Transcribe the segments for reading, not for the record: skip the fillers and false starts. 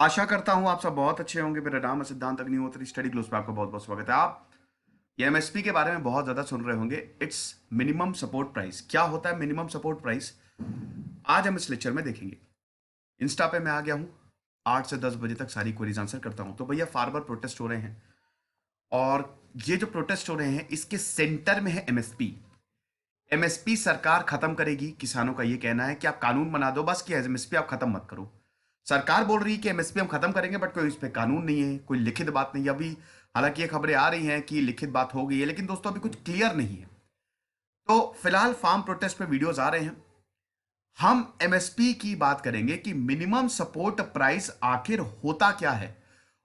आशा करता हूं आप सब बहुत अच्छे होंगे। मेरा नाम है सिद्धांत अग्निहोत्री। स्टडी ग्लोस पे आपका बहुत बहुत स्वागत है। आप ये एमएसपी के बारे में बहुत ज्यादा सुन रहे होंगे। It's minimum support price. क्या होता है मिनिमम सपोर्ट प्राइस? आज हम इस लेक्चर में देखेंगे। इंस्टा पे मैं आ गया हूं, 8 से 10 बजे तक सारी क्वेरीज आंसर करता हूं। तो भैया फार्मर प्रोटेस्ट हो रहे हैं, और ये जो प्रोटेस्ट हो रहे हैं इसके सेंटर में है एमएसपी। एमएसपी सरकार खत्म करेगी, किसानों का ये कहना है कि आप कानून बना दो बस, कि एमएसपी आप खत्म मत करो। सरकार बोल रही है कि एमएसपी हम खत्म करेंगे, बट कोई इस पे कानून नहीं है, कोई लिखित बात नहीं है अभी। हालांकि ये खबरें आ रही हैं कि लिखित बात हो गई है, लेकिन दोस्तों अभी कुछ क्लियर नहीं है। तो फिलहाल फार्म प्रोटेस्ट पे वीडियोस आ रहे हैं। हम एमएसपी की बात करेंगे कि मिनिमम सपोर्ट प्राइस आखिर होता क्या है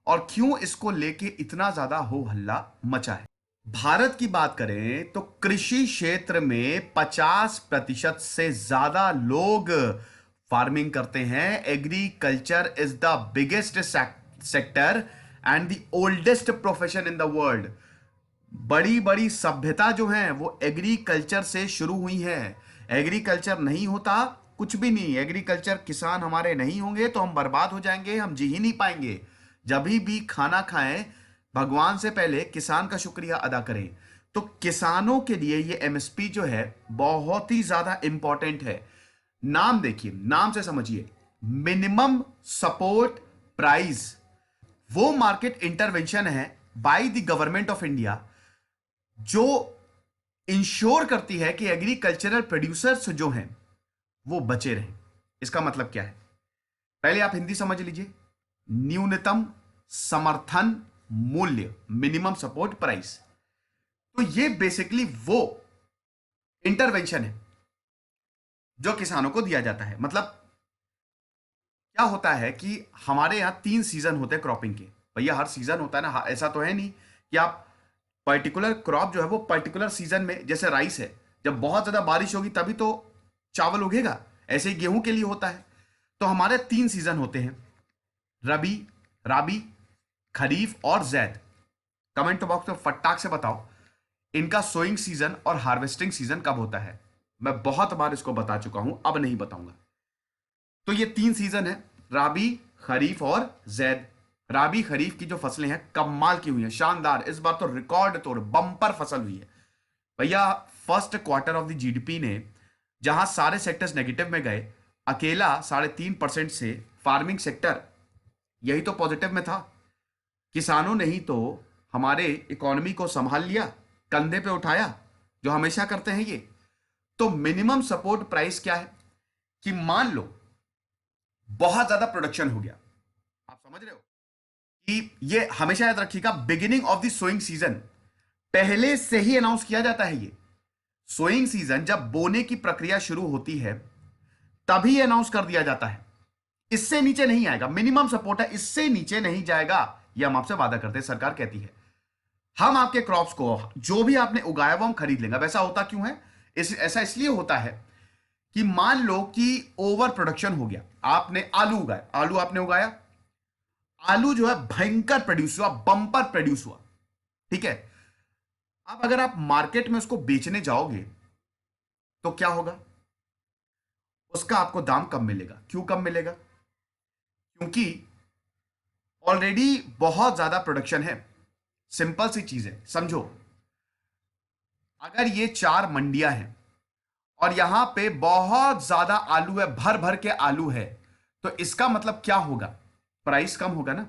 और क्यों इसको लेके इतना ज्यादा हो हल्ला मचा है। भारत की बात करें तो कृषि क्षेत्र में 50% से ज्यादा लोग फार्मिंग करते हैं। Agriculture is the biggest sector and the oldest profession in the world. बड़ी बड़ी सभ्यता जो है वो एग्रीकल्चर से शुरू हुई है। एग्रीकल्चर नहीं होता कुछ भी नहीं। एग्रीकल्चर किसान हमारे नहीं होंगे तो हम बर्बाद हो जाएंगे, हम जी ही नहीं पाएंगे। जब भी खाना खाएं, भगवान से पहले किसान का शुक्रिया अदा करें। तो किसानों के लिए ये एमएसपी जो है बहुत ही ज्यादा इंपॉर्टेंट है। नाम देखिए, नाम से समझिए, मिनिमम सपोर्ट प्राइस वो मार्केट इंटरवेंशन है by the government of India, जो इंश्योर करती है कि एग्रीकल्चरल प्रोड्यूसर्स जो हैं वो बचे रहें। इसका मतलब क्या है, पहले आप हिंदी समझ लीजिए। न्यूनतम समर्थन मूल्य, मिनिमम सपोर्ट प्राइस, तो ये बेसिकली वो इंटरवेंशन है जो किसानों को दिया जाता है। मतलब क्या होता है कि हमारे यहां 3 सीजन होते हैं क्रॉपिंग के। भैया हर सीजन होता है ना, ऐसा तो है नहीं कि आप पर्टिकुलर क्रॉप जो है वो पर्टिकुलर सीजन में, जैसे राइस है, जब बहुत ज्यादा बारिश होगी तभी तो चावल उगेगा। ऐसे ही गेहूं के लिए होता है। तो हमारे 3 सीजन होते हैं, रबी, राबी, खरीफ और जैद। कमेंट बॉक्स में फटाक से बताओ इनका सोइंग सीजन और हार्वेस्टिंग सीजन कब होता है। मैं बहुत बार इसको बता चुका हूं, अब नहीं बताऊंगा। तो ये 3 सीजन है, राबी, खरीफ और जैद। राबी खरीफ की जो फसलें हैं कमाल की हुई हैं, शानदार। इस बार तो रिकॉर्ड तोड़ बम्पर फसल हुई है भैया। First quarter of the GDP ने, जहां सारे सेक्टर्स नेगेटिव में गए, अकेला 3.5% से फार्मिंग सेक्टर यही तो पॉजिटिव में था। किसानों ने ही तो हमारे इकोनॉमी को संभाल लिया, कंधे पे उठाया, जो हमेशा करते हैं ये। तो मिनिमम सपोर्ट प्राइस क्या है कि मान लो बहुत ज्यादा प्रोडक्शन हो गया, आप समझ रहे हो कि ये हमेशा याद रखिएगा, beginning of the sowing season पहले से ही अनाउंस किया जाता है। ये सोइंग सीजन जब बोने की प्रक्रिया शुरू होती है तभी अनाउंस कर दिया जाता है। इससे नीचे नहीं आएगा। मिनिमम सपोर्ट है, इससे नीचे नहीं जाएगा। ये हम आपसे वादा करते हैं, सरकार कहती है हम आपके क्रॉप्स को, जो भी आपने उगाया वो हम खरीद लेंगे। वैसा होता क्यों है? ऐसा इसलिए होता है कि मान लो कि ओवर प्रोडक्शन हो गया, आपने आलू उगाया, आलू आपने उगाया, आलू जो है भयंकर प्रोड्यूस हुआ, बम्पर प्रोड्यूस हुआ, ठीक है। अब अगर आप मार्केट में उसको बेचने जाओगे तो क्या होगा? उसका आपको दाम कम मिलेगा। क्यों कम मिलेगा? क्योंकि ऑलरेडी बहुत ज्यादा प्रोडक्शन है। सिंपल सी चीज है, समझो। अगर ये 4 मंडियां हैं और यहां पे बहुत ज्यादा आलू है, भर भर के आलू है, तो इसका मतलब क्या होगा? प्राइस कम होगा ना।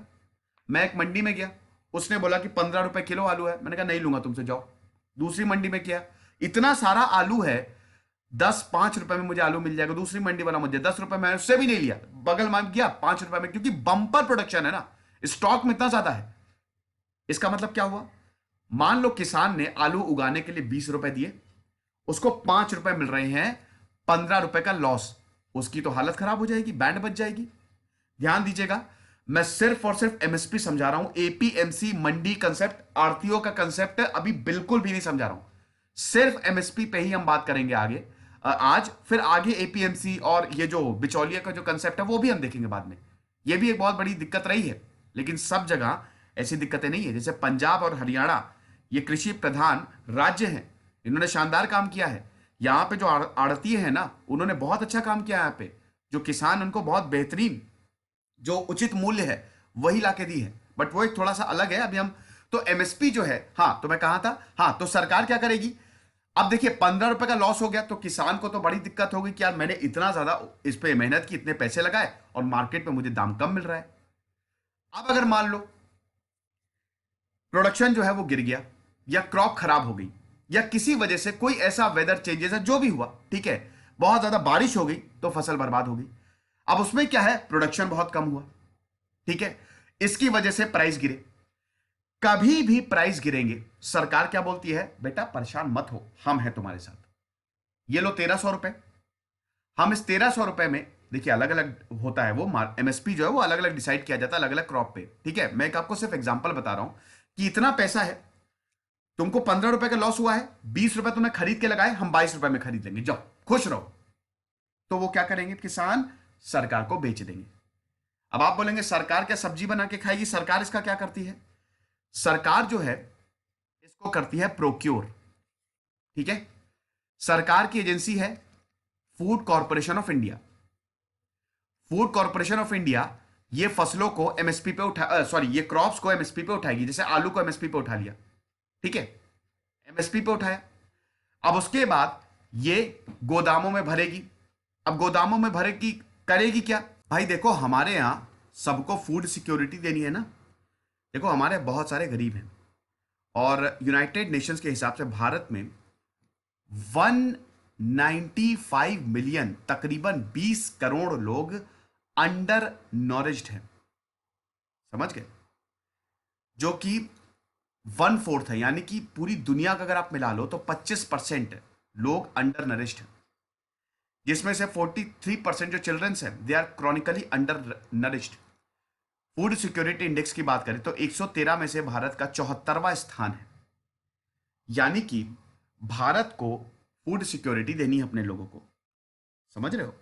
मैं एक मंडी में गया, उसने बोला कि 15 रुपए किलो आलू है। मैंने कहा नहीं लूंगा तुमसे, जाओ। दूसरी मंडी में किया, इतना सारा आलू है, 10-5 रुपए में मुझे आलू मिल जाएगा। दूसरी मंडी वाला मुझे 10 रुपए में, उससे भी नहीं लिया, बगल में गया 5 रुपए में, क्योंकि बंपर प्रोडक्शन है ना, स्टॉक में इतना ज्यादा है। इसका मतलब क्या हुआ? मान लो किसान ने आलू उगाने के लिए 20 रुपए दिए, उसको 5 रुपए मिल रहे हैं, 15 रुपए का लॉस। उसकी तो हालत खराब हो जाएगी, बैंड बच जाएगी। ध्यान दीजिएगा, मैं सिर्फ और सिर्फ एमएसपी समझा रहा हूं। एपीएमसी मंडी कंसेप्ट, आरटीओ का कंसेप्ट अभी बिल्कुल भी नहीं समझा रहा हूं। सिर्फ एमएसपी पे ही हम बात करेंगे आगे। आज फिर आगे एपीएमसी और ये जो बिचौलिया का जो कंसेप्ट है वो भी हम देखेंगे बाद में। ये भी एक बहुत बड़ी दिक्कत रही है, लेकिन सब जगह ऐसी दिक्कतें नहीं है। जैसे पंजाब और हरियाणा, ये कृषि प्रधान राज्य हैं, इन्होंने शानदार काम किया है। यहाँ पे जो आड़तीय है ना, उन्होंने बहुत अच्छा काम किया है। यहाँ पे जो किसान, उनको बहुत बेहतरीन जो उचित मूल्य है वही लाके दी है, बट वो एक थोड़ा सा अलग है। अभी हम तो एमएसपी जो है, हाँ तो मैं कहा था, हाँ तो सरकार क्या करेगी। अब देखिए 15 रुपए का लॉस हो गया तो किसान को तो बड़ी दिक्कत होगी कि यार मैंने इतना ज्यादा इस पे मेहनत की, इतने पैसे लगाए और मार्केट में मुझे दाम कम मिल रहा है। अब अगर मान लो प्रोडक्शन जो है वो गिर गया, या क्रॉप खराब हो गई, या किसी वजह से कोई ऐसा वेदर चेंजेस है जो भी हुआ, ठीक है, बहुत ज्यादा बारिश हो गई तो फसल बर्बाद हो गई। अब उसमें क्या है, प्रोडक्शन बहुत कम हुआ, ठीक है, इसकी वजह से प्राइस गिरे। कभी भी प्राइस गिरेंगे सरकार क्या बोलती है, बेटा परेशान मत हो, हम हैं तुम्हारे साथ, ये लो 1300 रुपए। हम इस 1300 रुपए में, देखिए अलग अलग होता है वो एमएसपी जो है वो अलग अलग डिसाइड किया जाता है अलग अलग क्रॉप पे, ठीक है। मैं एक आपको सिर्फ एग्जांपल बता रहा हूं कि इतना पैसा है, तुमको 15 रुपए का लॉस हुआ है, 20 रुपए तुमने खरीद के लगाए, हम 22 रुपए में खरीद लेंगे, जाओ खुश रहो। तो वो क्या करेंगे किसान, सरकार को बेच देंगे। अब आप बोलेंगे सरकार क्या सब्जी बना के खाएगी, सरकार इसका क्या करती है, सरकार जो है इसको करती है प्रोक्योर, ठीक है। सरकार की एजेंसी है food corporation of India. Food corporation of India ये फसलों को एमएसपी पे उठा, सॉरी ये क्रॉप्स को एमएसपी पे उठाएगी। जैसे आलू को एमएसपी पे उठा लिया, ठीक है, एमएसपी पे उठाया। अब उसके बाद ये गोदामों में भरेगी। अब गोदामों में भरेगी, करेगी क्या भाई, देखो हमारे यहां सबको फूड सिक्योरिटी देनी है ना। देखो हमारे बहुत सारे गरीब हैं, और यूनाइटेड नेशंस के हिसाब से भारत में 195 मिलियन, तकरीबन 20 करोड़ लोग अंडर नॉरिज्ड हैं, समझ गए, जो कि 1/4 है, यानी कि पूरी दुनिया का अगर आप मिला लो तो 25% लोग अंडर नरिश्ड हैं, जिसमें से 43% जो चिल्ड्रंस हैं they are chronically undernourished. Food security index की बात करें तो 113 में से भारत का 74वां स्थान है, यानी कि भारत को फूड सिक्योरिटी देनी है अपने लोगों को, समझ रहे हो,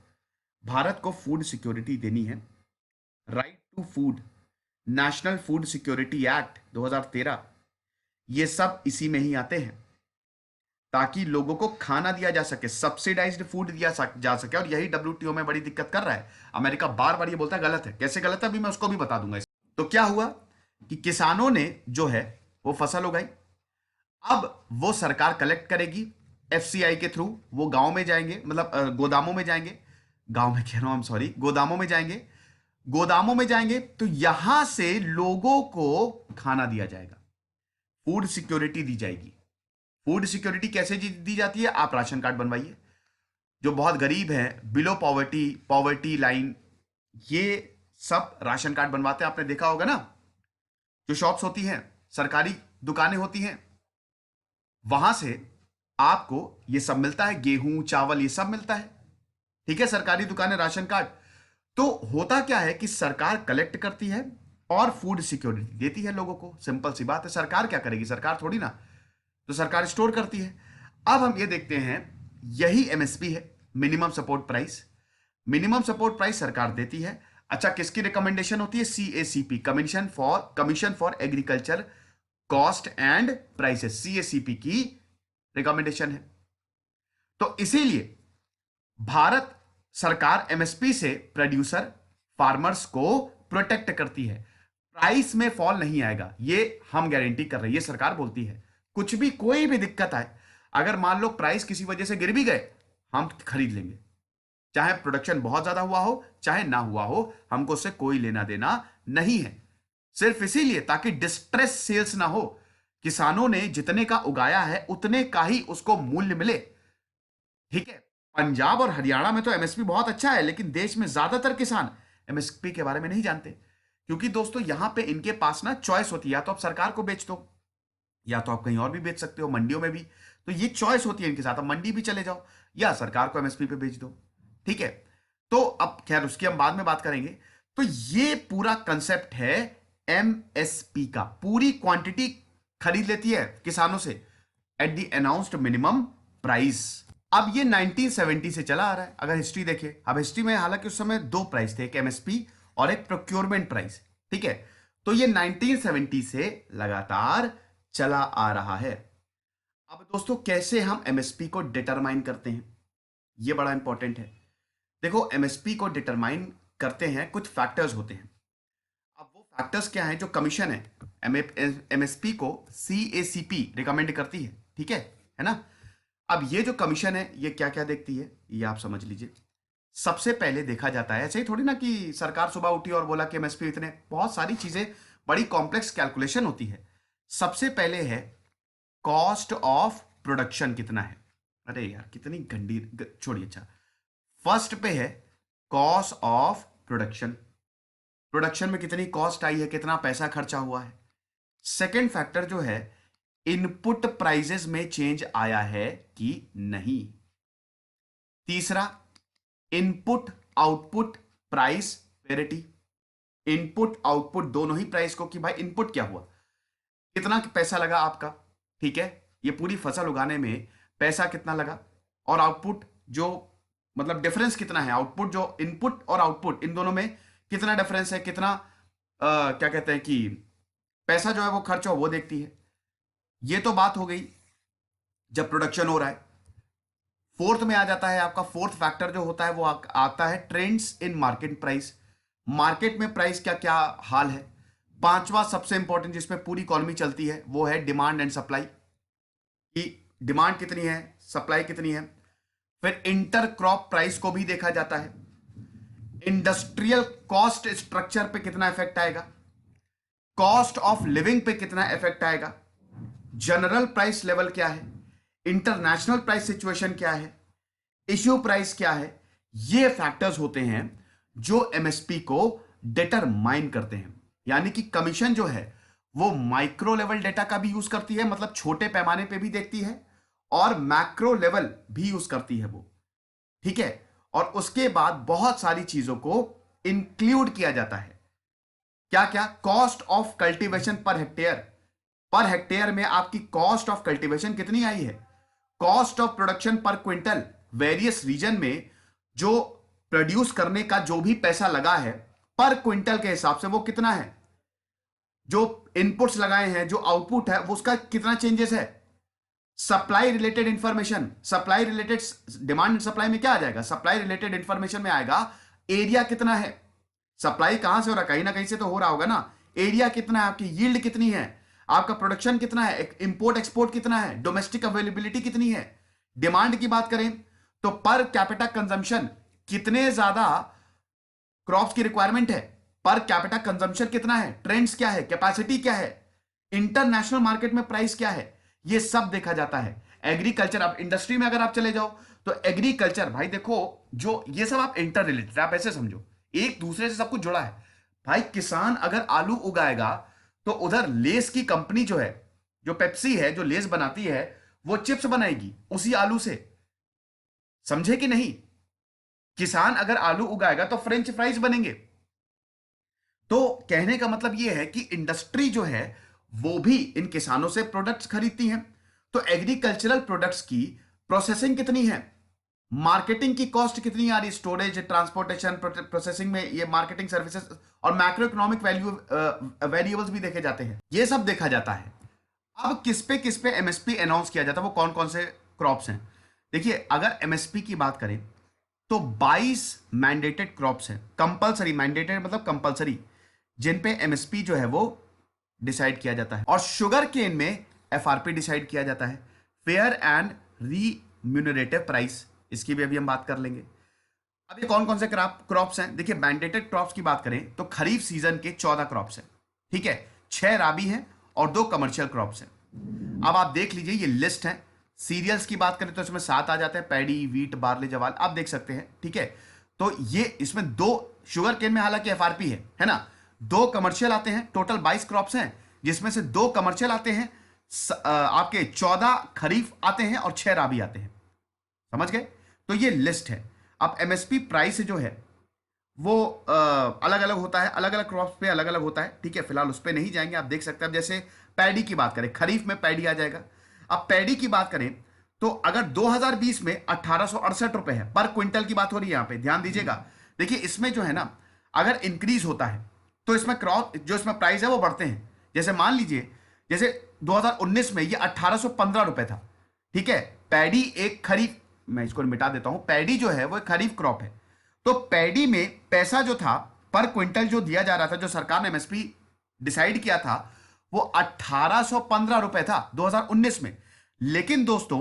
भारत को फूड सिक्योरिटी देनी है। Right to food, national food security act 2013, ये सब इसी में ही आते हैं, ताकि लोगों को खाना दिया जा सके, सब्सिडाइज्ड फूड दिया जा सके। और यही डब्ल्यूटीओ में बड़ी दिक्कत कर रहा है। अमेरिका बार बार ये बोलता है गलत है, कैसे गलत है अभी मैं उसको भी बता दूंगा। तो क्या हुआ कि किसानों ने जो है वो फसल उगाई, अब वो सरकार कलेक्ट करेगी एफसीआई के थ्रू, वो गांव में जाएंगे, मतलब गोदामों में जाएंगे, गांव में कह रहा हूं, सॉरी, गोदामों में जाएंगे। गोदामों में जाएंगे तो यहां से लोगों को खाना दिया जाएगा, फूड सिक्योरिटी दी जाएगी। फूड सिक्योरिटी कैसे दी जाती है, आप राशन कार्ड बनवाइए। जो बहुत गरीब हैं, बिलो पॉवर्टी, पॉवर्टी लाइन, ये सब राशन कार्ड बनवाते हैं। आपने देखा होगा ना, जो शॉप्स होती हैं, सरकारी दुकानें होती हैं, वहां से आपको ये सब मिलता है, गेहूं चावल ये सब मिलता है, ठीक है, सरकारी दुकानें, राशन कार्ड। तो होता क्या है कि सरकार कलेक्ट करती है और फूड सिक्योरिटी देती है लोगों को, सिंपल सी बात है। सरकार क्या करेगी, सरकार थोड़ी ना, तो सरकार स्टोर करती है। अब हम ये देखते हैं, यही एमएसपी है, minimum support price. Minimum support price सरकार देती है। अच्छा, किसकी रिकमेंडेशन होती है, CACP, commission for agriculture cost and prices, CACP की रिकमेंडेशन है। तो इसीलिए भारत सरकार एमएसपी से प्रोड्यूसर फार्मर्स को प्रोटेक्ट करती है, प्राइस में फॉल नहीं आएगा, ये हम गारंटी कर रहे हैं, ये सरकार बोलती है। कुछ भी कोई भी दिक्कत आए, अगर मान लो प्राइस किसी वजह से गिर भी गए, हम खरीद लेंगे, चाहे प्रोडक्शन बहुत ज्यादा हुआ हो चाहे ना हुआ हो, हमको उससे कोई लेना देना नहीं है। सिर्फ इसीलिए ताकि डिस्ट्रेस सेल्स ना हो, किसानों ने जितने का उगाया है उतने का ही उसको मूल्य मिले, ठीक है। पंजाब और हरियाणा में तो एमएसपी बहुत अच्छा है, लेकिन देश में ज्यादातर किसान एमएसपी के बारे में नहीं जानते, क्योंकि दोस्तों यहां पे इनके पास ना चॉइस होती है, या तो आप सरकार को बेच दो, या तो आप कहीं और भी बेच सकते हो, मंडियों में भी। तो ये चॉइस होती है इनके साथ, आप मंडी भी चले जाओ या सरकार को एमएसपी पे बेच दो, ठीक है। तो अब खैर उसकी हम बाद में बात करेंगे। तो ये पूरा कंसेप्ट है एमएसपी का, पूरी क्वांटिटी खरीद लेती है किसानों से at the announced minimum price. अब ये 1970 से चला आ रहा है, अगर हिस्ट्री देखें। अब हिस्ट्री में हालांकि उस समय दो प्राइस थे, एक एमएसपी और एक प्रोक्योरमेंट प्राइस, ठीक है। तो ये 1970 से लगातार चला आ रहा है। अब दोस्तों कैसे हम एमएसपी को डिटरमाइन करते हैं, ये बड़ा इंपॉर्टेंट है। देखो एमएसपी को डिटरमाइन करते हैं, कुछ फैक्टर्स होते हैं। अब वो फैक्टर्स क्या हैं जो कमीशन है एमएसपी को सीएसीपी रिकमेंड करती है, ठीक है ना। अब ये जो कमीशन है ये क्या क्या देखती है ये आप समझ लीजिए। सबसे पहले देखा जाता है, ऐसे ही थोड़ी ना कि सरकार सुबह उठी और बोला कि एमएसपी इतने, बहुत सारी चीजें, बड़ी कॉम्प्लेक्स कैलकुलेशन होती है। सबसे पहले है कॉस्ट ऑफ प्रोडक्शन कितना है। अरे यार कितनी गंदी, छोड़िए। अच्छा, फर्स्ट पे है कॉस्ट ऑफ प्रोडक्शन, प्रोडक्शन में कितनी कॉस्ट आई है, कितना पैसा खर्चा हुआ है। सेकेंड फैक्टर जो है इनपुट प्राइजेस में चेंज आया है कि नहीं। तीसरा input output price parity, input output दोनों ही प्राइस को कि भाई इनपुट क्या हुआ, कितना पैसा लगा आपका, ठीक है, ये पूरी फसल उगाने में पैसा कितना लगा, और आउटपुट जो मतलब डिफरेंस कितना है, आउटपुट जो इनपुट और आउटपुट इन दोनों में कितना डिफरेंस है, कितना क्या कहते हैं कि पैसा जो है वो खर्च हो, वो देखती है। ये तो बात हो गई जब प्रोडक्शन हो रहा है। फोर्थ में आ जाता है आपका, फोर्थ फैक्टर जो होता है वो आता है trends in market price, market में प्राइस क्या क्या हाल है। पांचवा सबसे इंपॉर्टेंट जिसमें पूरी इकोनॉमी चलती है वो है डिमांड एंड सप्लाई, कि डिमांड कितनी है, सप्लाई कितनी है। फिर इंटर क्रॉप प्राइस को भी देखा जाता है, इंडस्ट्रियल कॉस्ट स्ट्रक्चर पे कितना इफेक्ट आएगा, कॉस्ट ऑफ लिविंग पे कितना इफेक्ट आएगा, जनरल प्राइस लेवल क्या है, इंटरनेशनल प्राइस सिचुएशन क्या है, इश्यू प्राइस क्या है। ये फैक्टर्स होते हैं जो एमएसपी को डिटरमाइन करते हैं। यानी कि कमीशन जो है वो माइक्रो लेवल डेटा का भी यूज करती है, मतलब छोटे पैमाने पे भी देखती है, और मैक्रो लेवल भी यूज करती है वो, ठीक है। और उसके बाद बहुत सारी चीजों को इंक्लूड किया जाता है। क्या क्या, cost of cultivation per hectare, per hectare में आपकी कॉस्ट ऑफ कल्टीवेशन कितनी आई है, कॉस्ट ऑफ प्रोडक्शन पर क्विंटल, वेरियस रीजन में जो प्रोड्यूस करने का जो भी पैसा लगा है पर क्विंटल के हिसाब से वो कितना है, जो इनपुट्स लगाए हैं, जो आउटपुट है वो उसका कितना चेंजेस है। Supply related information, supply related, demand supply में क्या आ जाएगा, सप्लाई रिलेटेड इंफॉर्मेशन में आएगा एरिया कितना है, सप्लाई कहां से हो रहा है, कहीं ना कहीं से तो हो रहा होगा ना, एरिया कितना है, आपकी यील्ड कितनी है, आपका प्रोडक्शन कितना है, इंपोर्ट एक्सपोर्ट कितना है, डोमेस्टिक अवेलेबिलिटी कितनी है। डिमांड की बात करें तो पर कैपिटा कंजम्पशन, कितने ज्यादा क्रॉप्स की रिक्वायरमेंट है, पर कैपिटा कंजम्पशन कितना है, ट्रेंड्स क्या है, कैपेसिटी क्या है, इंटरनेशनल मार्केट में प्राइस क्या है, ये सब देखा जाता है। एग्रीकल्चर, अब इंडस्ट्री में अगर आप चले जाओ तो एग्रीकल्चर, भाई देखो जो ये सब आप इंटर रिलेटेड, आप ऐसे समझो एक दूसरे से सब कुछ जुड़ा है। भाई किसान अगर आलू उगाएगा तो उधर लेस की कंपनी जो है, जो पेप्सी है, जो लेस बनाती है, वो चिप्स बनाएगी उसी आलू से, समझे कि नहीं। किसान अगर आलू उगाएगा तो फ्रेंच फ्राइज बनेंगे। तो कहने का मतलब यह है कि इंडस्ट्री जो है वो भी इन किसानों से प्रोडक्ट्स खरीदती हैं। तो एग्रीकल्चरल प्रोडक्ट्स की प्रोसेसिंग कितनी है, मार्केटिंग की कॉस्ट कितनी आ रही, स्टोरेज, ट्रांसपोर्टेशन, प्रोसेसिंग में ये मार्केटिंग सर्विसेज, और मैक्रो इकोनॉमिक वैल्यू वेरिएबल्स भी देखे जाते हैं, ये सब देखा जाता है। अब किस पे एमएसपी अनाउंस किया जाता है, वो कौन कौन से क्रॉप्स हैं। देखिए अगर एमएसपी की बात करें तो 22 मैंडेटेड क्रॉप्स हैं, कंपलसरी, मैंडेटेड मतलब कंपलसरी, जिन पे एमएसपी जो है वो डिसाइड किया जाता है। और शुगर केन में एफआरपी डिसाइड किया जाता है, फेयर एंड रीम्यूनरेटिव प्राइस, इसकी भी अभी हम बात कर लेंगे। अब ये कौन कौन से क्रॉप्स हैं, देखिए मैंडेटेड क्रॉप्स की बात करें तो खरीफ सीजन के 14 क्रॉप्स हैं, ठीक है, 6 राबी हैं और 2 कमर्शियल क्रॉप्स हैं। अब आप देख लीजिए ये लिस्ट है। सीरियल्स की बात करें तो इसमें 7 आ जाते हैं, पैडी, वीट, बार्ले, जवाल, आप देख सकते हैं, ठीक है। तो ये इसमें 2 शुगर केन में हालांकि एफआरपी है ना, 2 कमर्शियल आते हैं, टोटल 22 क्रॉप्स हैं, जिसमें से 2 कमर्शियल आते हैं, आपके 14 खरीफ आते हैं और 6 राबी आते हैं, समझ गए। तो ये लिस्ट है। अब एमएसपी प्राइस जो है वो अलग अलग होता है, अलग अलग क्रॉप्स पे अलग अलग होता है, ठीक है, फिलहाल उस पर नहीं जाएंगे, आप देख सकते हैं। अब जैसे पैडी की बात करें, खरीफ में पैडी आ जाएगा। अब पैडी की बात करें तो अगर 2020 में 1868 रुपए है पर क्विंटल की बात हो रही है, यहां पे ध्यान दीजिएगा। देखिए इसमें जो है ना, अगर इंक्रीज होता है तो इसमें क्रॉप जो इसमें प्राइस है वो बढ़ते हैं। जैसे मान लीजिए, जैसे 2019 में ये 1815 रुपए था, ठीक है। पैडी एक खरीफ, मैं इसको मिटा देता हूं, पैडी जो है वो एक खरीफ क्रॉप है, तो पैडी में पैसा जो था पर क्विंटल जो दिया जा रहा था, जो सरकार ने एमएसपी डिसाइड किया था, वो 1815 रुपए था 2019 में। लेकिन दोस्तों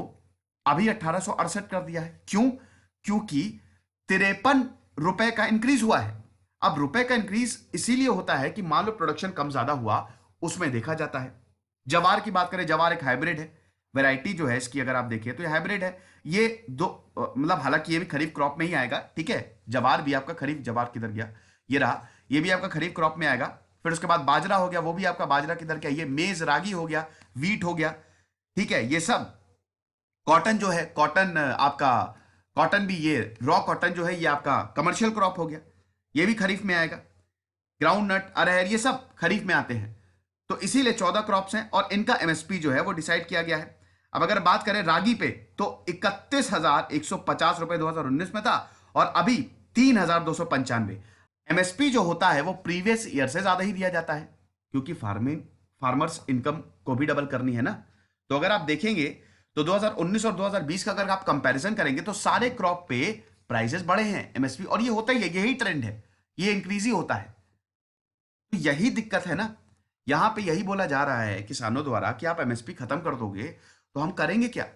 अभी 1868 कर दिया है। क्यों? क्योंकि 53 रुपए का इंक्रीज हुआ है। अब रुपए का इंक्रीज इसीलिए होता है कि मान लो प्रोडक्शन कम ज्यादा हुआ, उसमें देखा जाता है। जवार की बात करें, जवार एक हाइब्रिड है, वैरायटी जो है इसकी अगर आप देखिए तो ये हाइब्रिड है। ये दो मतलब हालांकि ये भी खरीफ क्रॉप में ही आएगा, ठीक है। जवार भी आपका खरीफ, जवार किधर गया, ये रहा, ये भी आपका खरीफ क्रॉप में आएगा। फिर उसके बाद बाजरा हो गया, वो भी आपका बाजरा किधर गया, ये मेज रागी हो गया, वीट हो गया, ठीक है। ये सब कॉटन जो है, कॉटन आपका कॉटन भी, ये रॉ कॉटन जो है ये आपका कमर्शियल क्रॉप हो गया, ये भी खरीफ में आएगा। ग्राउंड नट, अरहर, ये सब खरीफ में आते हैं। तो इसीलिए 14 क्रॉप्स हैं और इनका एमएसपी जो है वो डिसाइड किया गया है। अब अगर बात करें रागी पे तो 31,150 रुपए 2019 में था और अभी 3,295। एमएसपी जो होता है वो प्रीवियस ईयर से ज्यादा ही दिया जाता है, क्योंकि फार्मर्स इनकम को भी डबल करनी है ना। तो अगर आप देखेंगे तो 2019 और 2020 का अगर आप कंपैरिजन करेंगे तो सारे क्रॉप पे प्राइसेस बढ़े हैं एमएसपी, और ये होता ही है, यही ट्रेंड है, ये इंक्रीज ही होता है। तो यही दिक्कत है ना, यहां पे यही बोला जा रहा है किसानों द्वारा कि आप एमएसपी खत्म कर दोगे तो हम करेंगे क्या।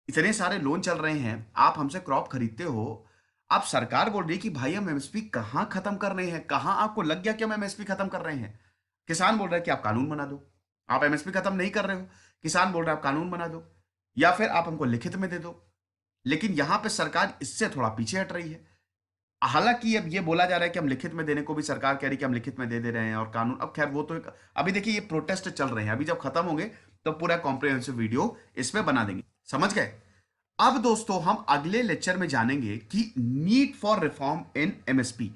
इतने सारे लोन चल रहे हैं, आप हमसे क्रॉप खरीदते हो, आप सरकार बोल रही है कि भाई हम एमएसपी कहां खत्म कर रहे हैं, कहां आपको लग गया कि हम एमएसपी खत्म कर रहे हैं। किसान बोल रहा है कि आप कानून बना दो, आप एमएसपी खत्म नहीं कर रहे हो, किसान बोल रहा है आप कानून बना दो या फिर आप हमको लिखित में दे दो। लेकिन यहां पे सरकार इससे थोड़ा पीछे हट रही है। हालांकि अब ये बोला जा रहा है कि हम लिखित में देने को भी सरकार कह रही है कि हम लिखित में दे रहे हैं और कानून, अब खैर वो तो अभी देखिए ये प्रोटेस्ट चल रहे हैं, अभी जब खत्म होंगे तो पूरा कॉम्प्रिहेंसिव वीडियो इसमें बना देंगे, समझ गए। अब दोस्तों हम अगले लेक्चर में जानेंगे कि need for reform in MSP.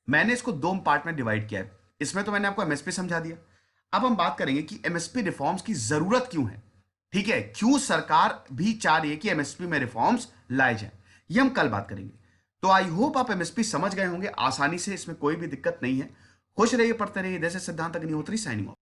मैंने इसको दो पार्ट में डिवाइड किया है, इसमें तो मैंने आपको एमएसपी समझा दिया। अब हम बात करेंगे कि एमएसपी रिफॉर्म्स की जरूरत क्यों है, ठीक है, क्यों सरकार भी चाह रही है कि एमएसपी में रिफॉर्म्स लाए जाए, ये हम कल बात करेंगे। तो आई होप आप एमएसपी समझ गए होंगे आसानी से, इसमें कोई भी दिक्कत नहीं है। खुश रहिए, पढ़ते रहिए। जैसे सिद्धांत अग्निहोत्री साइनिंग ऑफ।